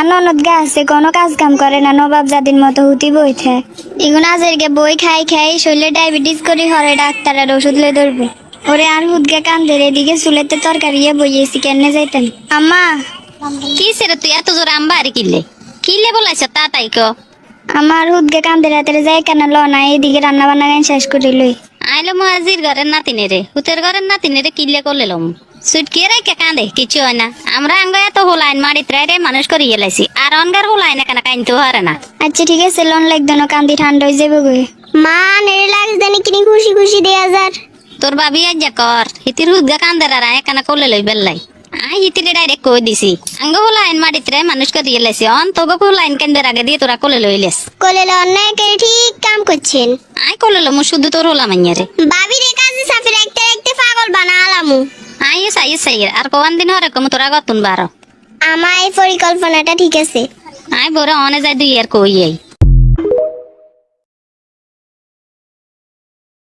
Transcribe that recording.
ননদ গা আছে কোনো কাজ কাম করে না, নবাব জাদির মতো হুতি বইছে। এগুলো আজকে বই খাই খাই শরীরে ডায়াবেটিস করি হরে ডাক্তারের ওষুধ লই ধরবে। ওরে আর হুদকে কান্দের এদিকে চুলেতে তরকারি বইয়েছি কেনে যাইতেন। আম্মা কি সেরে তুই এত জোরে আম্বারে কিলে বলাইছ তাই ক আমার হুদকে কান্দের রাতের যাই কেন ল না, এদিকে রান্না বান্না গান শেষ করে লই। আইলো আজির ঘরের নাতিনে রে হুতের ঘরের নাতিনে রে কিলে করলে লম সুটকিয়ে রে কাঁদে কিছু হয় না। আমরা আঙ্গ এত হোলাইন মারিত রে মানুষ করে এলাইছি আর অনগার হোলাইন এখানে কাইনতে হারে না। আচ্ছা ঠিক আছে লন লাগতো না, কান্দি ঠান্ডা হয়ে যাবে গো। মা নেড়ে লাগছে জানি কিনি খুশি খুশি দেয়া যার। তোর ভাবি আজ যা কর হিতির হুদগা কান্দের আর এখানে করলে লই বেল্লাই আই হিতিরে ডাইরেক্ট কই দিছি আঙ্গ হোলাইন মারিত রে মানুষ করে এলাইছি অন তো গো হোলাইন কেন্দের আগে দিয়ে তোরা কোলে লইলেস। কোলে লন না কে ঠিক কাম করছেন। আই কোলে লমু শুধু তোর হোলা মাইয়া রে ভাবি রে কাজে সাফি রাখতে রাখতে পাগল বানালামু। আই আর কোন দিন হরে কম তোরা গতুন বারো। আমার এই পরিকল্পনাটা ঠিক আছে। আই বড় অনে যাই দুই আর কই আই